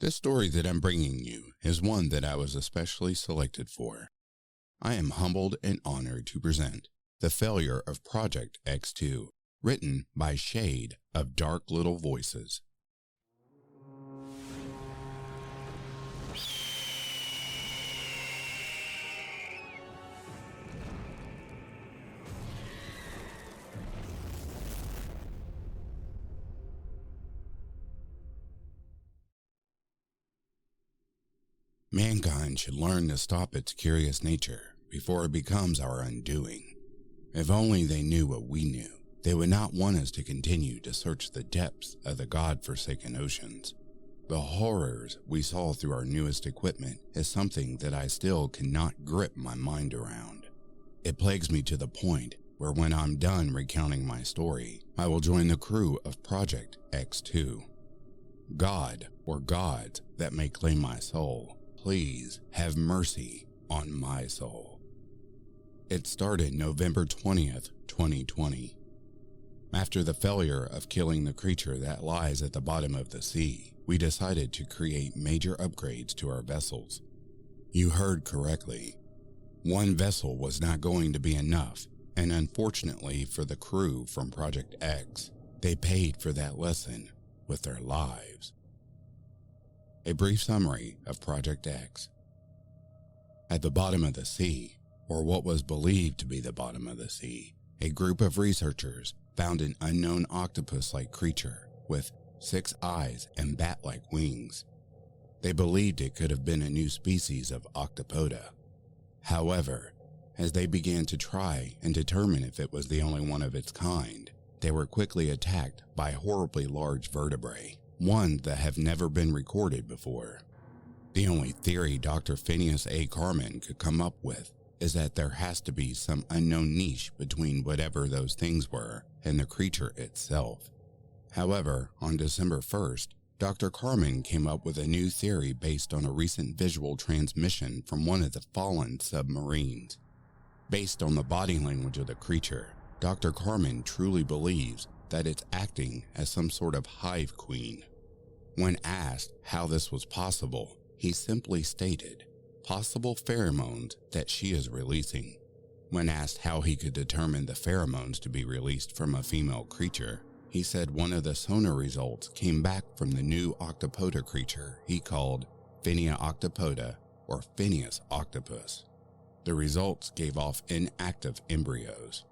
This story that I'm bringing you is one that I was especially selected for. I am humbled and honored to present The Failure of Project X2, written by Shade of DarkLittleVoices. Mankind should learn to stop its curious nature before it becomes our undoing. If only they knew what we knew, they would not want us to continue to search the depths of the God-forsaken oceans. The horrors we saw through our newest equipment is something that I still cannot grip my mind around. It plagues me to the point where when I'm done recounting my story, I will join the crew of Project X2. God, or gods that may claim my soul, please have mercy on my soul. It started November 20th, 2020. After the failure of killing the creature that lies at the bottom of the sea, we decided to create major upgrades to our vessels. You heard correctly. One vessel was not going to be enough, and unfortunately for the crew from Project X, they paid for that lesson with their lives. A brief summary of Project X. At the bottom of the sea, or what was believed to be the bottom of the sea, a group of researchers found an unknown octopus-like creature with 6 eyes and bat-like wings. They believed it could have been a new species of octopoda. However, as they began to try and determine if it was the only one of its kind, they were quickly attacked by horribly large vertebrae, ones that have never been recorded before. The only theory Dr. Phineas A. Carmen could come up with is that there has to be some unknown niche between whatever those things were and the creature itself. However, on December 1st, Dr. Carmen came up with a new theory based on a recent visual transmission from one of the fallen submarines. Based on the body language of the creature, Dr. Carmen truly believes that it's acting as some sort of hive queen. When asked how this was possible, he simply stated, possible pheromones that she is releasing. When asked how he could determine the pheromones to be released from a female creature, he said one of the sonar results came back from the new octopoda creature he called Phinia octopoda or Phineas octopus. The results gave off inactive embryos.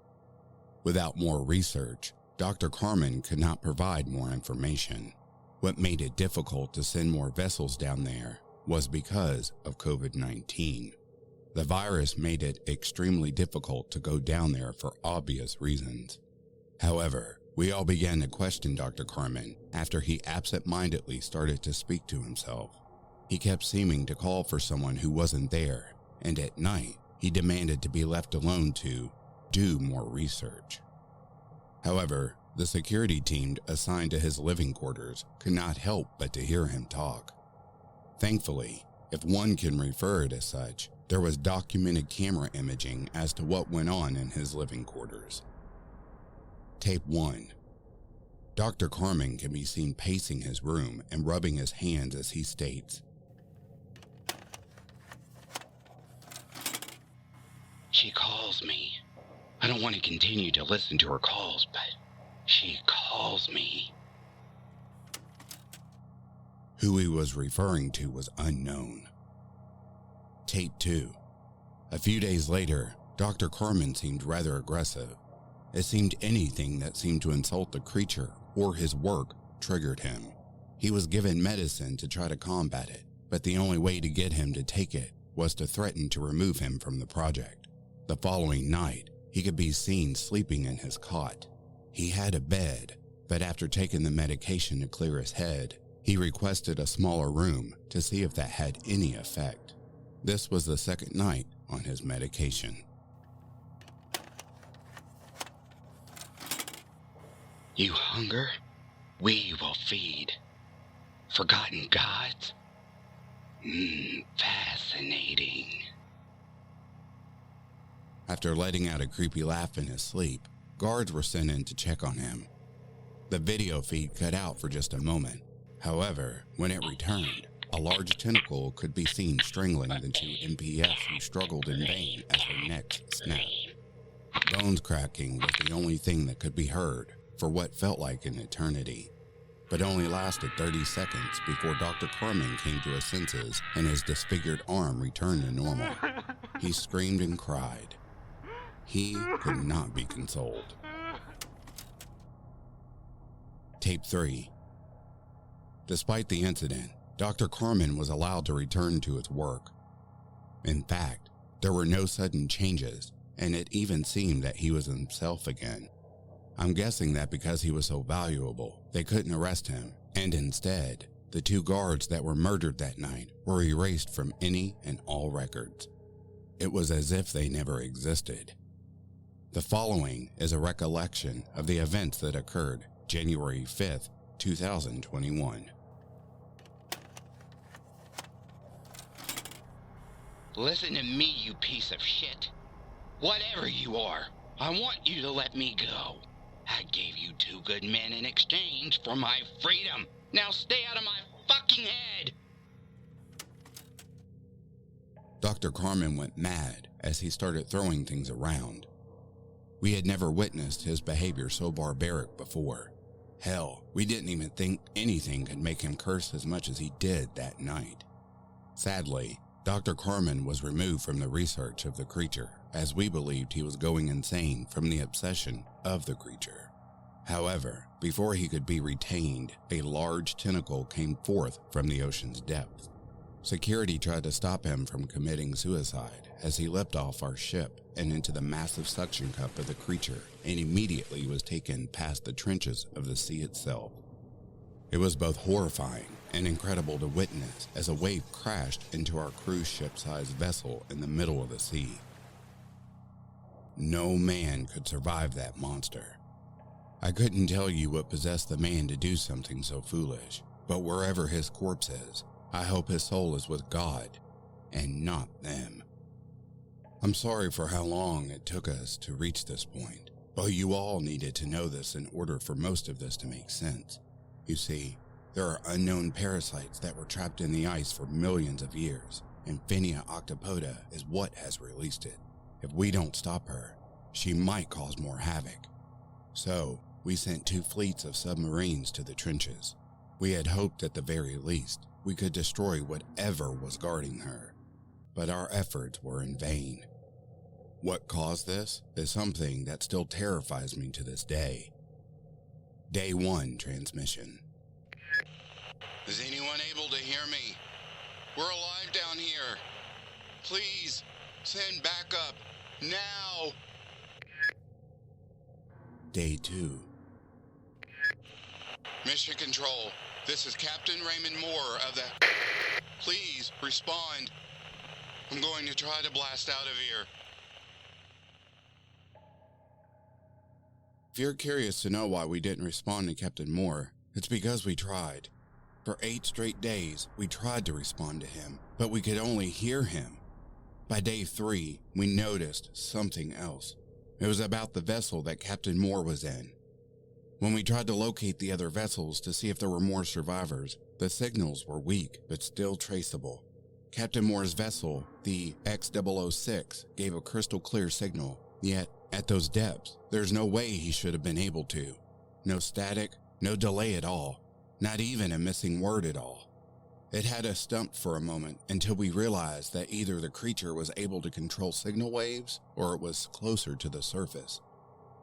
Without more research, Dr. Carmen could not provide more information. What made it difficult to send more vessels down there was because of COVID-19. The virus made it extremely difficult to go down there for obvious reasons. However, we all began to question Dr. Carmen after he absent-mindedly started to speak to himself. He kept seeming to call for someone who wasn't there, and at night, he demanded to be left alone to do more research. However, the security team assigned to his living quarters could not help but to hear him talk. Thankfully, if one can refer it as such, there was documented camera imaging as to what went on in his living quarters. Tape 1. Dr. Carmen can be seen pacing his room and rubbing his hands as he states, "She calls me. I don't want to continue to listen to her calls, but she calls me." Who he was referring to was unknown. Tape 2. A few days later, Dr. Carmen seemed rather aggressive. It seemed anything that seemed to insult the creature or his work triggered him. He was given medicine to try to combat it, but the only way to get him to take it was to threaten to remove him from the project. The following night, he could be seen sleeping in his cot. He had a bed, but after taking the medication to clear his head, he requested a smaller room to see if that had any effect. This was the second night on his medication. "You hunger? We will feed. Forgotten gods? Fascinating." After letting out a creepy laugh in his sleep, guards were sent in to check on him. The video feed cut out for just a moment. However, when it returned, A large tentacle could be seen strangling the two MPS who struggled in vain as their necks snapped. Bones cracking was the only thing that could be heard for what felt like an eternity, but only lasted 30 seconds before Dr. Corman came to his senses and his disfigured arm returned to normal. He screamed and cried. He could not be consoled. Tape 3. Despite the incident, Dr. Corman was allowed to return to his work. In fact, there were no sudden changes, and it even seemed that he was himself again. I'm guessing that because he was so valuable, they couldn't arrest him, and instead, the two guards that were murdered that night were erased from any and all records. It was as if they never existed. The following is a recollection of the events that occurred January 5th, 2021. Listen to me, you piece of shit. Whatever you are, I want you to let me go. I gave you 2 good men in exchange for my freedom. Now stay out of my fucking head! Dr. Corman went mad as he started throwing things around. We had never witnessed his behavior so barbaric before. Hell, we didn't even think anything could make him curse as much as he did that night. Sadly, Dr. Corman was removed from the research of the creature as we believed he was going insane from the obsession of the creature. However, before he could be retained, a large tentacle came forth from the ocean's depths. Security tried to stop him from committing suicide as he leapt off our ship and into the massive suction cup of the creature and immediately was taken past the trenches of the sea itself. It was both horrifying and incredible to witness as a wave crashed into our cruise ship-sized vessel in the middle of the sea. No man could survive that monster. I couldn't tell you what possessed the man to do something so foolish, but wherever his corpse is, I hope his soul is with God and not them. I'm sorry for how long it took us to reach this point, but you all needed to know this in order for most of this to make sense. You see, there are unknown parasites that were trapped in the ice for millions of years, and Phinia octopoda is what has released it. If we don't stop her, she might cause more havoc. So, we sent 2 fleets of submarines to the trenches. We had hoped at the very least we could destroy whatever was guarding her, but our efforts were in vain. What caused this is something that still terrifies me to this day. Day 1 transmission. Is anyone able to hear me? We're alive down here. Please, send backup, now! Day 2. Mission Control, this is Captain Raymond Moore of the... Please, respond. I'm going to try to blast out of here. If you're curious to know why we didn't respond to Captain Moore, it's because we tried. For 8 straight days, we tried to respond to him, but we could only hear him. By day 3, we noticed something else. It was about the vessel that Captain Moore was in. When we tried to locate the other vessels to see if there were more survivors, the signals were weak but still traceable. Captain Moore's vessel, the X006, gave a crystal clear signal, yet at those depths, there's no way he should have been able to. No static, no delay at all, not even a missing word at all. It had us stumped for a moment until we realized that either the creature was able to control signal waves or it was closer to the surface.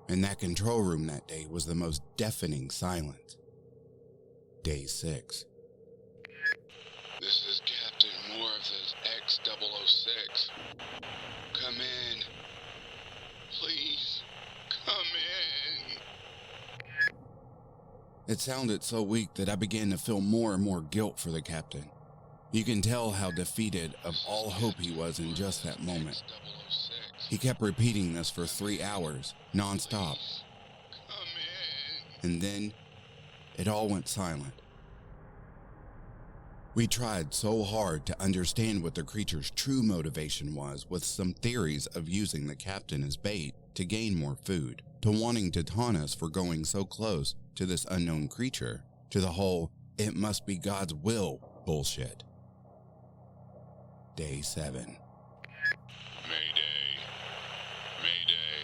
In that control room that day was the most deafening silence. Day 6. This is Captain Moore of the X006. Come in. Please, come in. It sounded so weak that I began to feel more and more guilt for the captain. You can tell how defeated of all hope he was in just that moment. He kept repeating this for 3 hours, non-stop. And then, it all went silent. We tried so hard to understand what the creature's true motivation was, with some theories of using the captain as bait to gain more food, to wanting to taunt us for going so close to this unknown creature, to the whole "it must be God's will" bullshit. Day 7. Mayday. Mayday.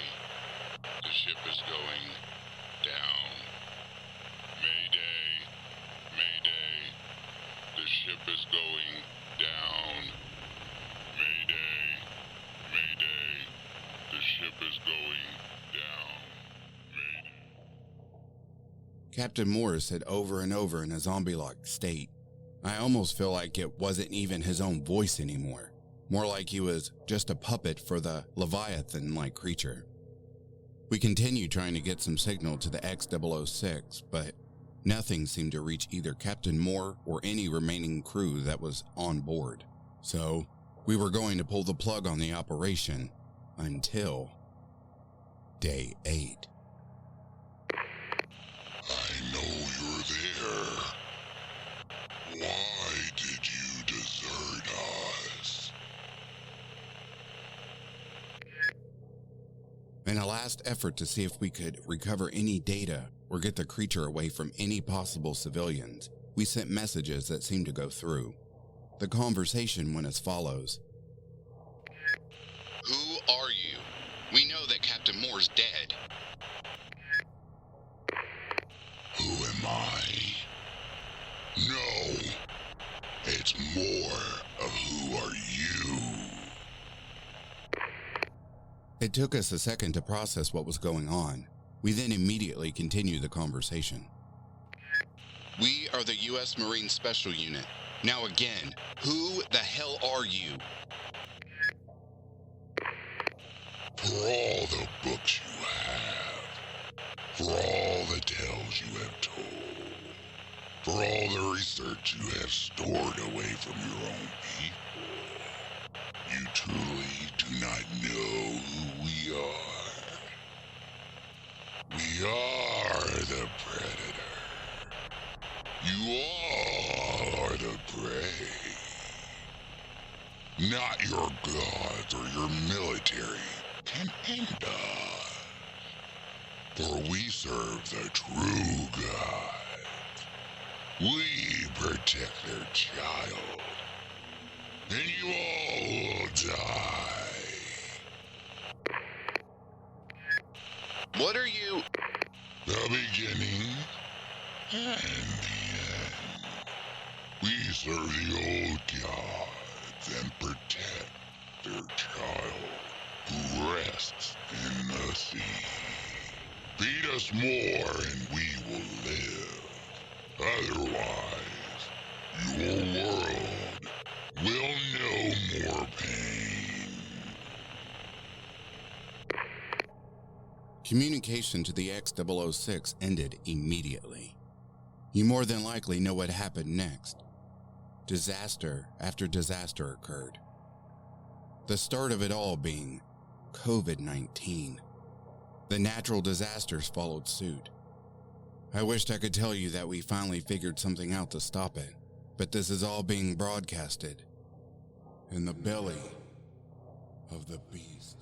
The ship is going down. Mayday. Mayday. The ship is going down. Mayday. Mayday. The ship is going down. Mayday. Captain Moore said over and over in a zombie-like state. I almost feel like it wasn't even his own voice anymore. More like he was just a puppet for the Leviathan-like creature. We continued trying to get some signal to the X-006, but nothing seemed to reach either Captain Moore or any remaining crew that was on board. So, we were going to pull the plug on the operation until Day 8. I know you're there. Why did you desert us? In a last effort to see if we could recover any data or get the creature away from any possible civilians, we sent messages that seemed to go through. The conversation went as follows. Who are you? We know that Captain Moore's dead. Who am I? No. It's more of who are you? It took us a second to process what was going on. We then immediately continued the conversation. We are the U.S. Marine Special Unit. Now again, who the hell are you? For all the books you have, for all the tales you have told, for all the research you have stored away from your own people, you truly do not know who we are. We are the predator. You all are the prey. Not your gods or your military can end us. For we serve the true God. We protect their child. And you all will die. What are you? The beginning and the end. We serve the old gods and protect their child who rests in the sea. Feed us more and we will live. Otherwise, your world will know more pain. Communication to the X-006 ended immediately. You more than likely know what happened next. Disaster after disaster occurred. The start of it all being COVID-19. The natural disasters followed suit. I wished I could tell you that we finally figured something out to stop it, but this is all being broadcasted in the belly of the beast.